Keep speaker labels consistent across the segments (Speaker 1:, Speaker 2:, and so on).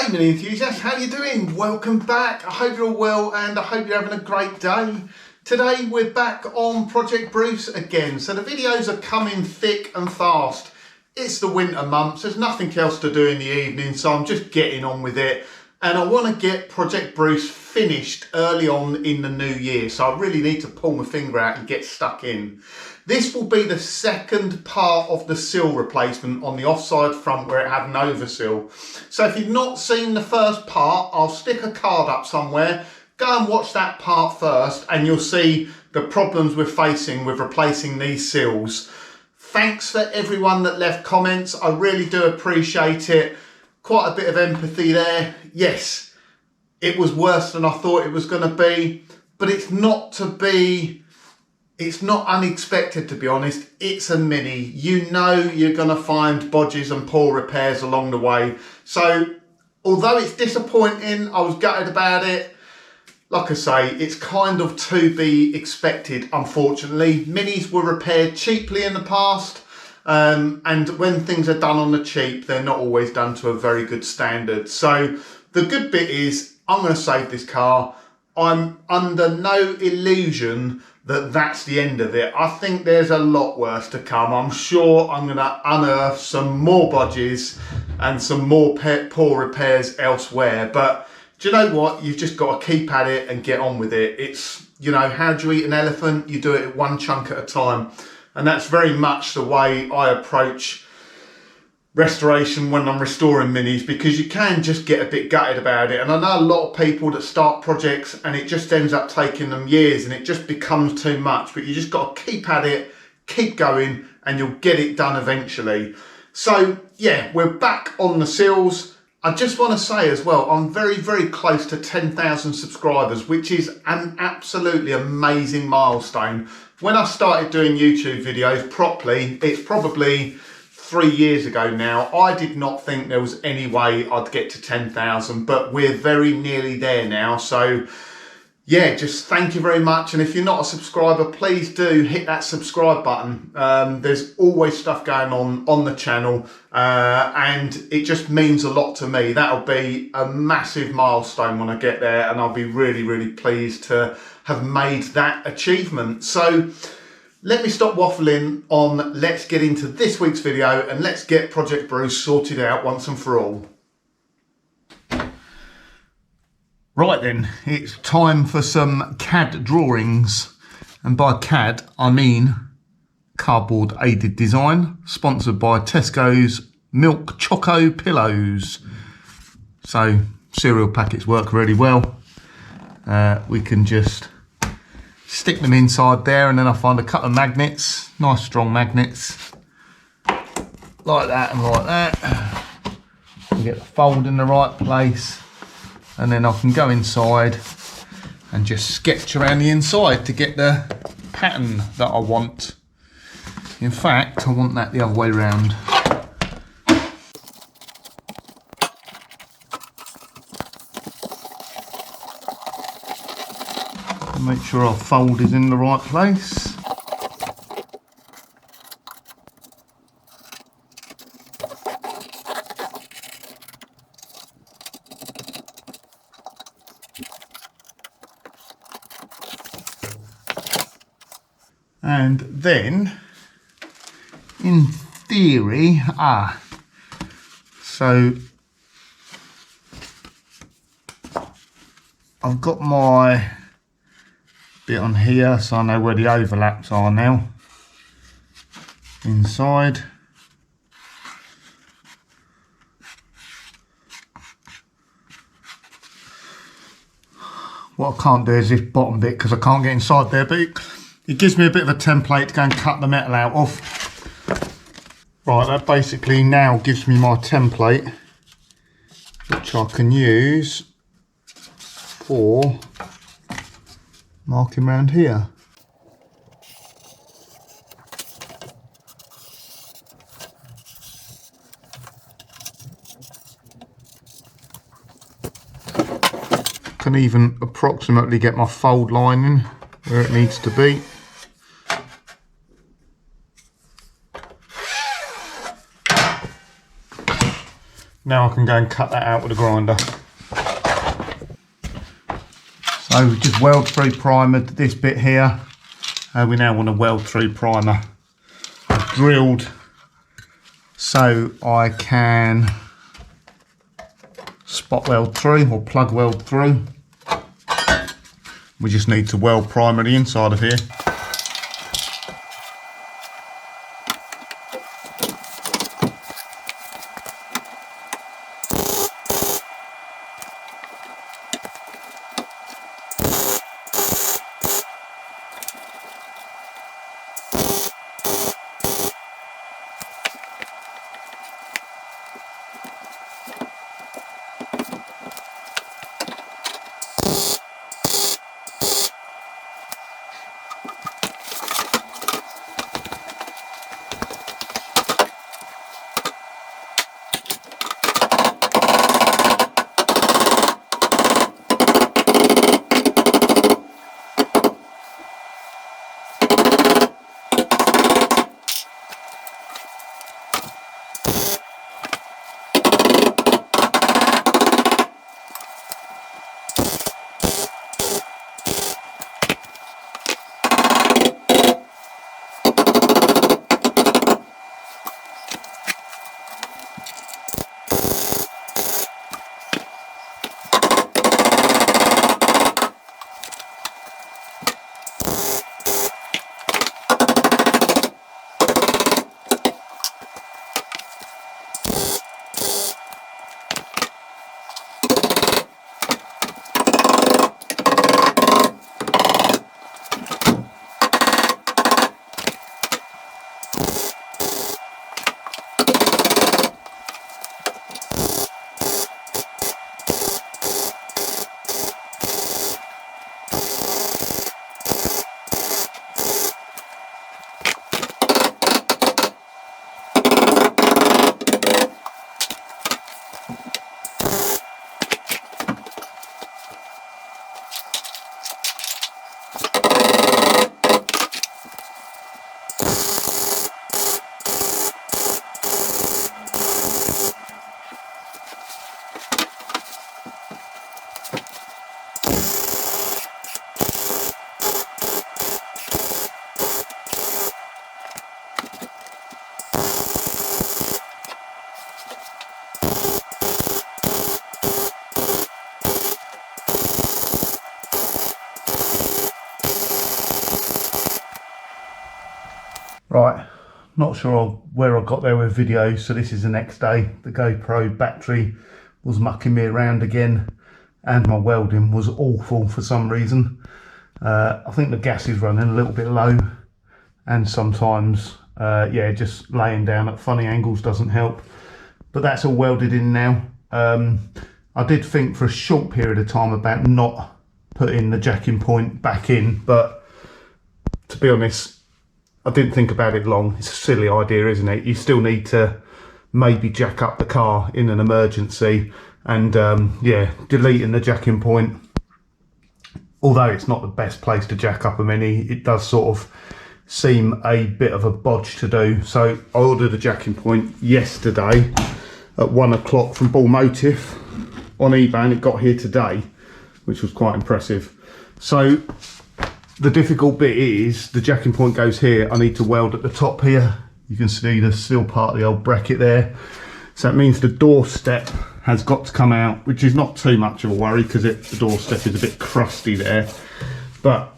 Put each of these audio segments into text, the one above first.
Speaker 1: G'day mini enthusiasts, how you doing? Welcome back. I hope you're all well and I hope you're having a great day. Today we're back on Project Bruce again. So the videos are coming thick and fast. It's the winter months, there's nothing else to do in the evening, so I'm just getting on with it. And I want to get Project Bruce finished early on in the new year. So I really need to pull my finger out and get stuck in. This will be the second part of the sill replacement on the offside front where it had an oversill. So if you've not seen the first part, I'll stick a card up somewhere. Go and watch that part first and you'll see the problems we're facing with replacing these sills. Thanks for everyone that left comments. I really do appreciate it. Quite a bit of empathy there. Yes, it was worse than I thought it was going to be, but it's not unexpected, to be honest. It's a mini. You know you're going to find bodges and poor repairs along the way. So although it's disappointing, I was gutted about it. Like I say, it's kind of to be expected, unfortunately. Minis were repaired cheaply in the past. And when things are done on the cheap, they're not always done to a very good standard. So the good bit is I'm going to save this car. I'm under no illusion that that's the end of it. I think there's a lot worse to come. I'm sure I'm going to unearth some more bodges and some more poor repairs elsewhere. But do you know what? You've just got to keep at it and get on with it. It's, you know, how do you eat an elephant? You do it one chunk at a time. And that's very much the way I approach restoration when I'm restoring minis, because you can just get a bit gutted about it. And I know a lot of people that start projects and it just ends up taking them years and it just becomes too much, but you just got to keep at it, keep going, and you'll get it done eventually. So yeah, we're back on the sills. I just want to say as well, I'm very, very close to 10,000 subscribers, which is an absolutely amazing milestone. When I started doing YouTube videos properly, it's probably 3 years ago now, I did not think there was any way I'd get to 10,000, but we're very nearly there now. So yeah, just thank you very much. And if you're not a subscriber, please do hit that subscribe button. There's always stuff going on the channel and it just means a lot to me. That'll be a massive milestone when I get there, and I'll be really, really pleased to have made that achievement. So let me stop waffling on. Let's get into this week's video and let's get Project Bruce sorted out once and for all. Right then, it's time for some CAD drawings. And by CAD, I mean cardboard aided design, sponsored by Tesco's Milk Choco Pillows. So cereal packets work really well. We can just stick them inside there, and then I find a couple of magnets, nice strong magnets, like that and like that. We get the fold in the right place, and then I can go inside and just sketch around the inside to get the pattern that I want. In fact, I want that the other way around. Make sure our fold is in the right place. And then, in theory, so I've got my bit on here, so I know where the overlaps are now. Inside. What I can't do is this bottom bit because I can't get inside there, but it gives me a bit of a template to go and cut the metal out of. Right, that basically now gives me my template, which I can use for marking around here. Can even approximately get my fold line in where it needs to be. Now I can go and cut that out with a grinder. So we've just weld through primered this bit here. We now want to weld through primer. I've drilled so I can spot weld through or plug weld through. We just need to weld primer the inside of here. Right, not sure where I got there with video, so this is the next day. The GoPro battery was mucking me around again and my welding was awful for some reason. I think the gas is running a little bit low and sometimes, yeah, just laying down at funny angles doesn't help. But that's all welded in now. I did think for a short period of time about not putting the jacking point back in, but to be honest, I didn't think about it long. It's a silly idea, isn't it? You still need to maybe jack up the car in an emergency, and yeah, deleting the jacking point, although it's not the best place to jack up a Mini, it does sort of seem a bit of a bodge to do. So I ordered a jacking point yesterday at 1 o'clock from Ball Motive on eBay, and it got here today, which was quite impressive. So the difficult bit is the jacking point goes here. I need to weld at the top here. You can see there's still part of the old bracket there. So that means the doorstep has got to come out, which is not too much of a worry because the doorstep is a bit crusty there. But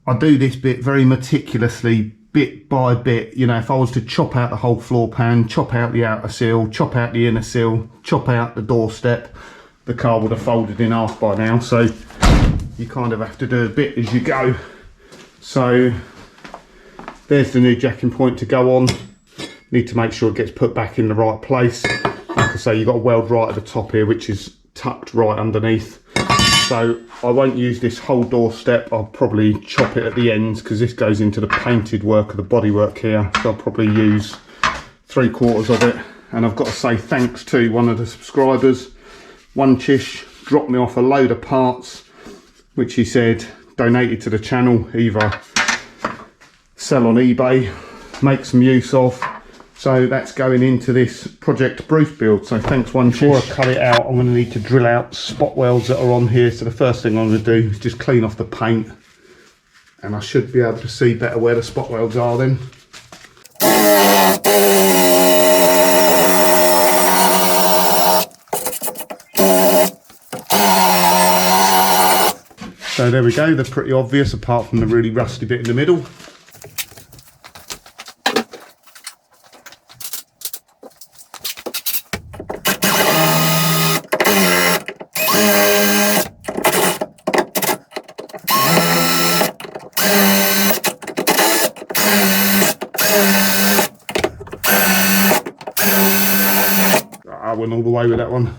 Speaker 1: I do this bit very meticulously, bit by bit. You know, if I was to chop out the whole floor pan, chop out the outer sill, chop out the inner sill, chop out the doorstep, the car would have folded in half by now. So you kind of have to do a bit as you go. So there's the new jacking point to go on. Need to make sure it gets put back in the right place. Like I say, you've got a weld right at the top here, which is tucked right underneath. So I won't use this whole doorstep. I'll probably chop it at the ends because this goes into the painted work of the bodywork here. So I'll probably use 3/4 of it. And I've got to say thanks to one of the subscribers. One Chish dropped me off a load of parts, which he said donated to the channel, either sell on eBay, make some use of, So that's going into this project roof build. So thanks one. Before I cut it out, I'm going to need to drill out spot welds that are on here. So the first thing I'm going to do is just clean off the paint, and I should be able to see better where the spot welds are then. So there we go, they're pretty obvious apart from the really rusty bit in the middle. I went all the way with that one.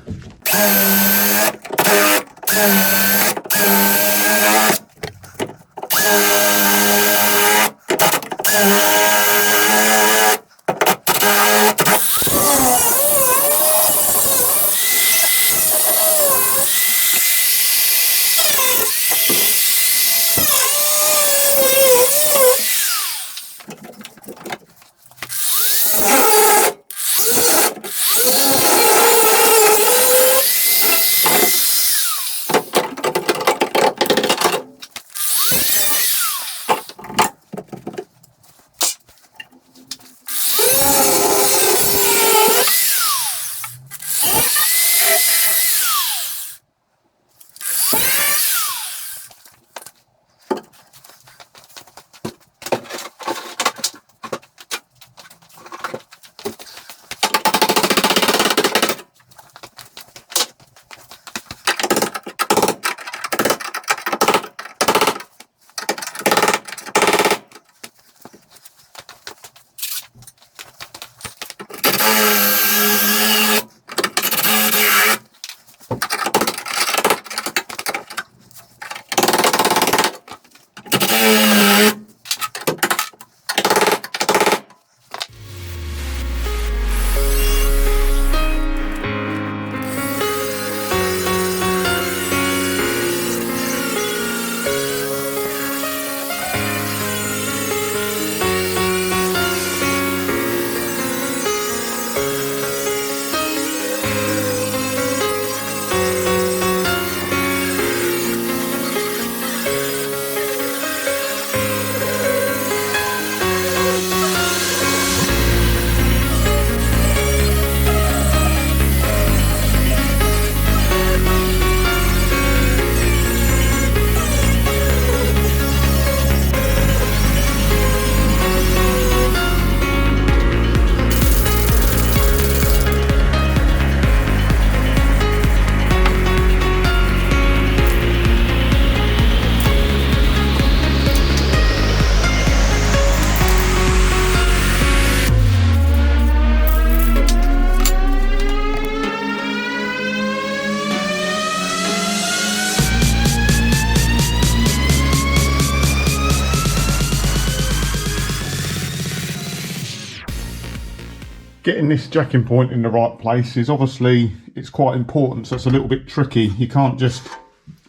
Speaker 1: Getting this jacking point in the right place is obviously, it's quite important, so it's a little bit tricky. You can't just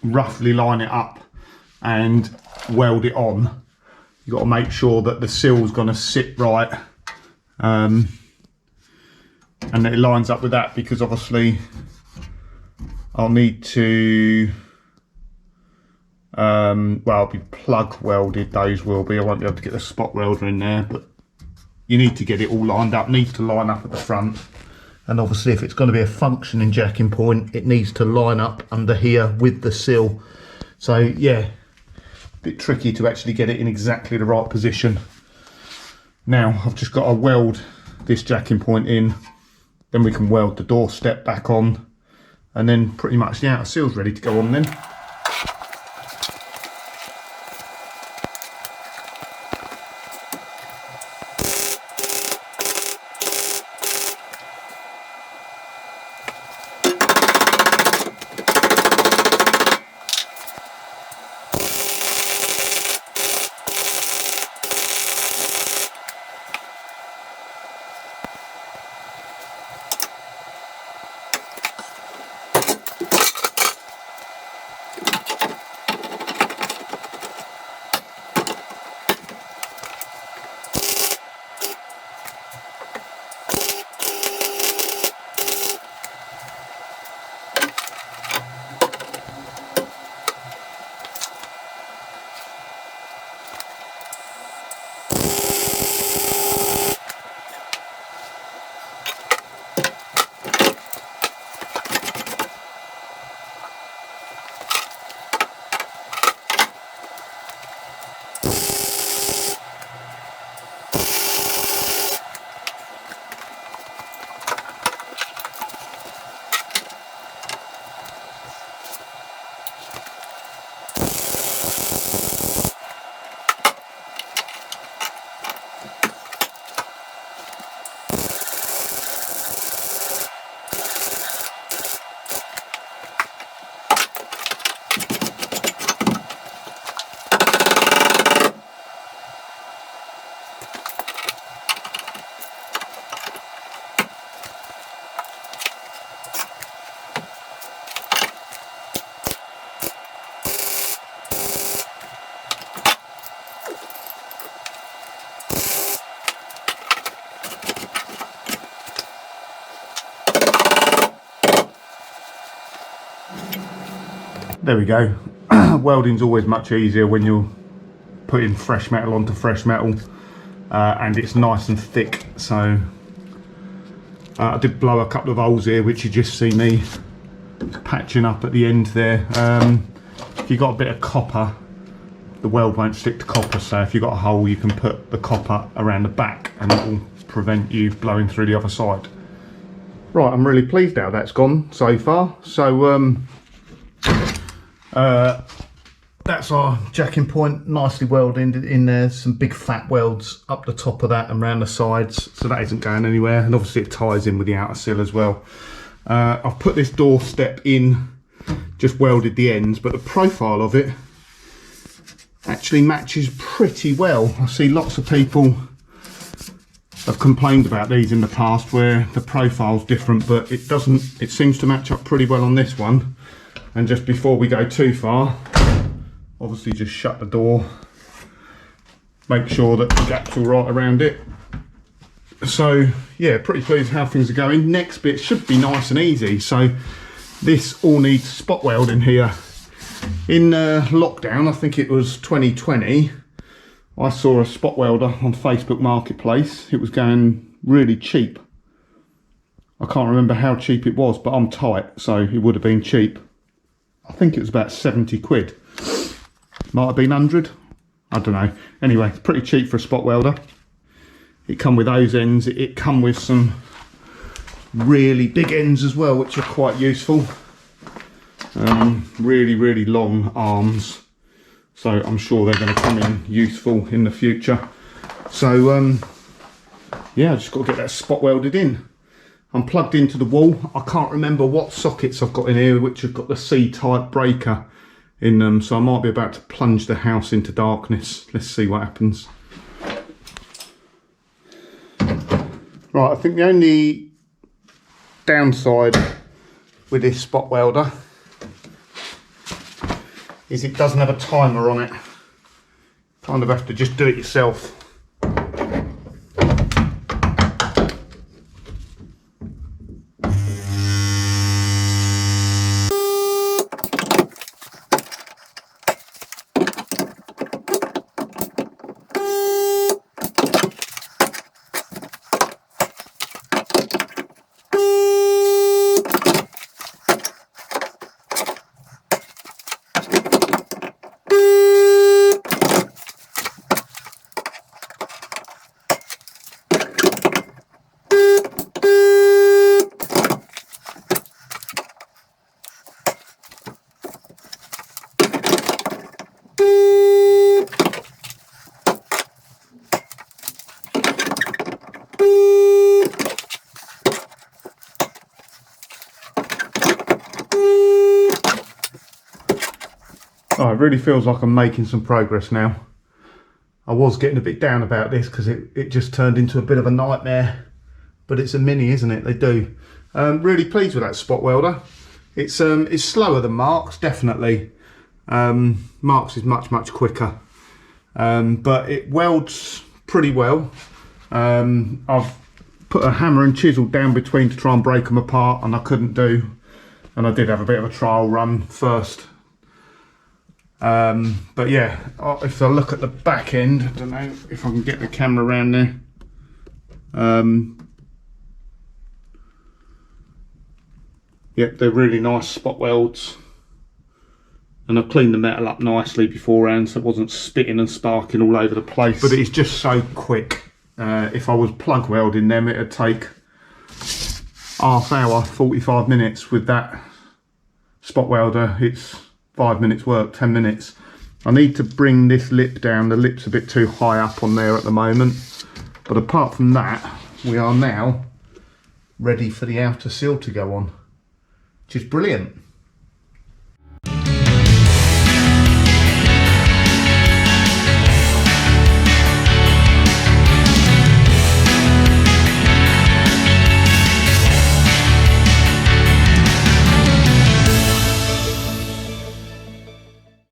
Speaker 1: roughly line it up and weld it on. You've got to make sure that the sill's going to sit right and that it lines up with that, because obviously I'll need to well, I'll be plug welded, those will be. I won't be able to get the spot welder in there, but you need to get it all lined up, needs to line up at the front. And obviously if it's going to be a functioning jacking point, it needs to line up under here with the sill. So yeah, a bit tricky to actually get it in exactly the right position. Now I've just got to weld this jacking point in, then we can weld the doorstep back on, and then pretty much the outer sill's ready to go on then. there we go. Welding's always much easier when you're putting fresh metal onto fresh metal, and it's nice and thick. So I did blow a couple of holes here, which you just see me patching up at the end there. If you've got a bit of copper, the weld won't stick to copper, so if you've got a hole you can put the copper around the back and it will prevent you blowing through the other side. Right, I'm really pleased how that's gone so far. So that's our jacking point, nicely welded in there. Some big fat welds up the top of that and around the sides, so that isn't going anywhere, and obviously it ties in with the outer sill as well. I've put this doorstep in, just welded the ends, but the profile of it actually matches pretty well. I see lots of people have complained about these in the past where the profile's different, but it doesn't. It seems to match up pretty well on this one. And just before we go too far, obviously just shut the door, make sure that the gap's all right around it. So yeah, pretty pleased how things are going. Next bit should be nice and easy. So this all needs spot welding here. In lockdown, I think it was 2020, I saw a spot welder on Facebook Marketplace. It was going really cheap. I can't remember how cheap it was, but I'm tight, so it would have been cheap. I think it was about 70 quid. Might have been 100. I don't know. Anyway, it's pretty cheap for a spot welder. It come with those ends. It come with some really big ends as well, which are quite useful. Really long arms. So I'm sure they're going to come in useful in the future. So yeah, I just got to get that spot welded in. I'm plugged into the wall. I can't remember what sockets I've got in here, which have got the C-type breaker in them, so I might be about to plunge the house into darkness. Let's see what happens. Right, I think the only downside with this spot welder is it doesn't have a timer on it. Kind of have to just do it yourself. Oh, it really feels like I'm making some progress now. I was getting a bit down about this because it just turned into a bit of a nightmare. But it's a Mini, isn't it? They do. Really pleased with that spot welder. It's slower than Mark's, definitely. Mark's is much quicker. But it welds pretty well. I've put a hammer and chisel down between to try and break them apart, and I couldn't do. And I did have a bit of a trial run first. But yeah, if I look at the back end, I don't know if I can get the camera around there. Yep, they're really nice spot welds, and I've cleaned the metal up nicely beforehand so it wasn't spitting and sparking all over the place. But it's just so quick. If I was plug welding them, it'd take half hour, 45 minutes. With that spot welder, it's 5 minutes work, 10 minutes. I need to bring this lip down. The lip's a bit too high up on there at the moment. But apart from that, we are now ready for the outer sill to go on, which is brilliant.